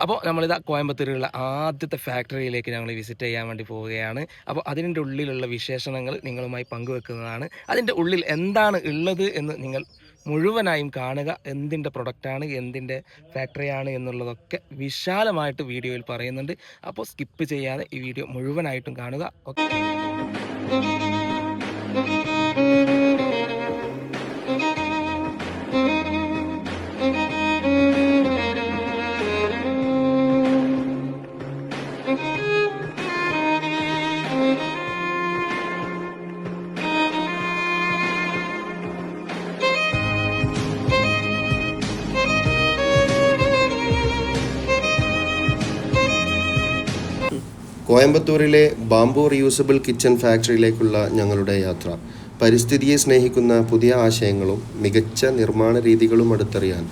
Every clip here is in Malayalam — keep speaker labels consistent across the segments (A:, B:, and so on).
A: അപ്പോൾ നമ്മളിതാ കോയമ്പത്തൂരിലുള്ള ആദ്യത്തെ ഫാക്ടറിയിലേക്ക് ഞങ്ങൾ വിസിറ്റ് ചെയ്യാൻ വേണ്ടി പോവുകയാണ്. അപ്പോൾ അതിൻ്റെ ഉള്ളിലുള്ള വിശേഷണങ്ങൾ നിങ്ങളുമായി പങ്കുവെക്കുന്നതാണ്. അതിൻ്റെ ഉള്ളിൽ എന്താണ് ഉള്ളത് എന്ന് നിങ്ങൾ മുഴുവനായും കാണുക. എന്തിൻ്റെ പ്രൊഡക്റ്റാണ്, എന്തിൻ്റെ ഫാക്ടറിയാണ് എന്നുള്ളതൊക്കെ വിശാലമായിട്ട് വീഡിയോയിൽ പറയുന്നുണ്ട്. അപ്പോൾ സ്കിപ്പ് ചെയ്യാതെ ഈ വീഡിയോ മുഴുവനായിട്ടും കാണുക. ഓക്കെ.
B: കോയമ്പത്തൂരിലെ ബാംബു റീയൂസബിൾ കിച്ചൺ ഫാക്ടറിയിലേക്കുള്ള ഞങ്ങളുടെ യാത്ര പരിസ്ഥിതിയെ സ്നേഹിക്കുന്ന പുതിയ ആശയങ്ങളും മികച്ച നിർമ്മാണ രീതികളും അടുത്തറിയാൻ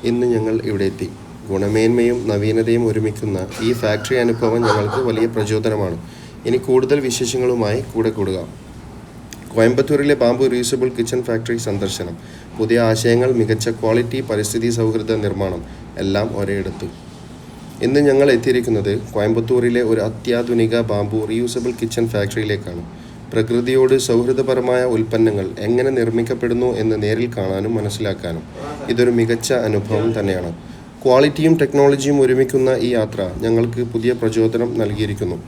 B: ഇന്ന് ഞങ്ങൾ ഇവിടെ എത്തി. ഗുണമേന്മയും നവീനതയും ഒരുമിക്കുന്ന ഈ ഫാക്ടറി അനുഭവം ഞങ്ങൾക്ക് വലിയ പ്രചോദനമാണ്. ഇനി കൂടുതൽ വിശേഷങ്ങളുമായി കൂടെ കൂടുക. കോയമ്പത്തൂരിലെ ബാംബു റീയൂസബിൾ കിച്ചൺ ഫാക്ടറി സന്ദർശനം, പുതിയ ആശയങ്ങൾ, മികച്ച ക്വാളിറ്റി, പരിസ്ഥിതി സൗഹൃദ നിർമ്മാണം എല്ലാം ഒരേയിടത്ത്. ഇന്ന് ഞങ്ങൾ എത്തിയിരിക്കുന്നത് കോയമ്പത്തൂരിലെ ഒരു അത്യാധുനിക ബാംബു റീയൂസബിൾ കിച്ചൺ ഫാക്ടറിയിലേക്കാണ്. പ്രകൃതിയോട് സൗഹൃദപരമായ ഉൽപ്പന്നങ്ങൾ എങ്ങനെ നിർമ്മിക്കപ്പെടുന്നു എന്ന് നേരിൽ കാണാനും മനസ്സിലാക്കാനും ഇതൊരു മികച്ച അനുഭവം തന്നെയാണ്. ക്വാളിറ്റിയും ടെക്നോളജിയും ഒരുമിക്കുന്ന ഈ യാത്ര ഞങ്ങൾക്ക് പുതിയ പ്രചോദനം നൽകിയിരിക്കുന്നു.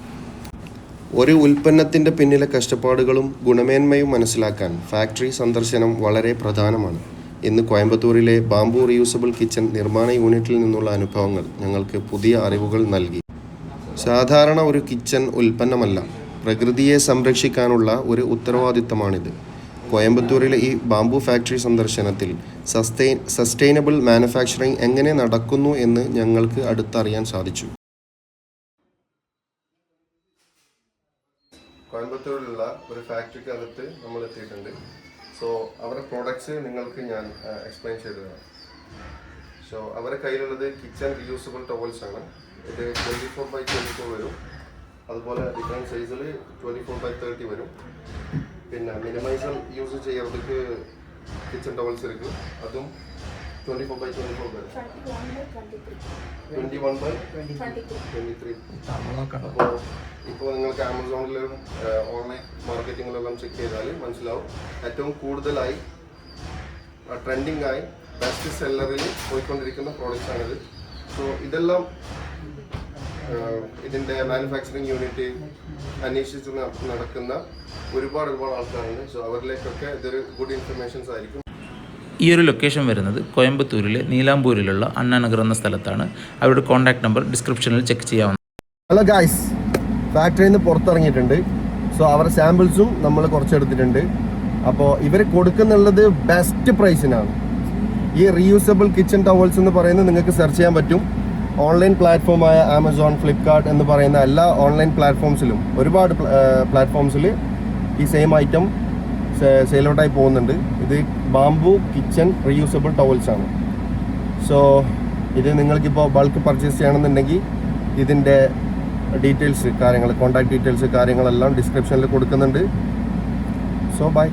B: ഒരു ഉൽപ്പന്നത്തിൻ്റെ പിന്നിലെ കഷ്ടപ്പാടുകളും ഗുണമേന്മയും മനസ്സിലാക്കാൻ ഫാക്ടറി സന്ദർശനം വളരെ പ്രധാനമാണ്. ഇന്ന് കോയമ്പത്തൂരിലെ ബാംബു റീയൂസബിൾ കിച്ചൺ നിർമ്മാണ യൂണിറ്റിൽ നിന്നുള്ള അനുഭവങ്ങൾ ഞങ്ങൾക്ക് പുതിയ അറിവുകൾ നൽകി. സാധാരണ ഒരു കിച്ചൺ ഉൽപ്പന്നമല്ല, പ്രകൃതിയെ സംരക്ഷിക്കാനുള്ള ഒരു ഉത്തരവാദിത്തമാണിത്. കോയമ്പത്തൂരിലെ ഈ ബാംബു ഫാക്ടറി സന്ദർശനത്തിൽ സസ്റ്റൈനബിൾ മാനുഫാക്ചറിംഗ് എങ്ങനെ നടക്കുന്നു എന്ന് ഞങ്ങൾക്ക് അടുത്തറിയാൻ സാധിച്ചു. കോയമ്പത്തൂരിലുള്ള ഒരു ഫാക്ടറിക്കകത്ത് നമ്മൾ എത്തിയിട്ടുണ്ട്. സോ അവരുടെ പ്രോഡക്ട്സ് നിങ്ങൾക്ക് ഞാൻ എക്സ്പ്ലെയിൻ ചെയ്തു തരാം. സോ അവരുടെ കയ്യിലുള്ളത് കിച്ചൺ റീയൂസബിൾ ടവൽസ് ആണ്. ഇത് 24x24 വരും. അതുപോലെ ഡിഫറെൻറ്റ് സൈസിൽ 24x30 വരും. പിന്നെ മിനിമൈസർ യൂസ് ചെയ്യുന്നതുക്ക് കിച്ചൺ ടവൽസ് ഇരിക്കും. അതും 24x24 വരും. 21x23. അപ്പോൾ ഇപ്പോൾ നിങ്ങൾക്ക് ആമസോണിലും ഓൺലൈൻ മാർക്കറ്റിങ്ങിലെല്ലാം ചെക്ക് ചെയ്താൽ മനസ്സിലാവും. ഏറ്റവും കൂടുതലായി ട്രെൻഡിങ് ആയി ബെസ്റ്റ് സെല്ലറിൽ പോയിക്കൊണ്ടിരിക്കുന്ന പ്രോഡക്റ്റ്സ് ആണിത്. സോ ഇതെല്ലാം ഇതിൻ്റെ മാനുഫാക്ചറിങ് യൂണിറ്റ് അന്വേഷിച്ച് നടക്കുന്ന ഒരുപാട് ആൾക്കാരുണ്ട്. സോ അവരിലേക്കൊക്കെ ഇതൊരു ഗുഡ് ഇൻഫർമേഷൻസ് ആയിരിക്കും.
C: ഈ ഒരു ലൊക്കേഷൻ വരുന്നത് കോയമ്പത്തൂരിലെ നീലാംപൂരിലുള്ള അണ്ണാനഗർ എന്ന സ്ഥലത്താണ്. അവരുടെ കോൺടാക്ട് നമ്പർ ഡിസ്ക്രിപ്ഷനിൽ ചെക്ക് ചെയ്യാവുന്ന.
B: ഹലോ ഗായ്സ്, ഫാക്ടറിയിൽ നിന്ന് പുറത്തിറങ്ങിയിട്ടുണ്ട്. സോ അവരുടെ സാമ്പിൾസും നമ്മൾ കുറച്ചെടുത്തിട്ടുണ്ട്. അപ്പോൾ ഇവർ കൊടുക്കുന്നുള്ളത് ബെസ്റ്റ് പ്രൈസിനാണ്. ഈ റീയൂസബിൾ കിച്ചൺ ടവൽസ് എന്ന് പറയുന്നത് നിങ്ങൾക്ക് സെർച്ച് ചെയ്യാൻ പറ്റും. ഓൺലൈൻ പ്ലാറ്റ്ഫോമായ ആമസോൺ, ഫ്ലിപ്കാർട്ട് എന്ന് പറയുന്ന എല്ലാ ഓൺലൈൻ പ്ലാറ്റ്ഫോംസിലും ഒരുപാട് പ്ലാറ്റ്ഫോംസിൽ ഈ സെയിം ഐറ്റം സെയിലോട്ടായി പോകുന്നുണ്ട്. ഇത് ബാംബു കിച്ചൺ റീയൂസബിൾ ടവൽസ് ആണ്. സോ ഇത് നിങ്ങൾക്കിപ്പോൾ ബൾക്ക് പർച്ചേസ് ചെയ്യണമെന്നുണ്ടെങ്കിൽ ഇതിൻ്റെ ഡീറ്റെയിൽസ്, കോൺടാക്ട് ഡീറ്റെയിൽസ് കാര്യങ്ങളെല്ലാം ഡിസ്ക്രിപ്ഷനിൽ കൊടുക്കുന്നുണ്ട്. So by.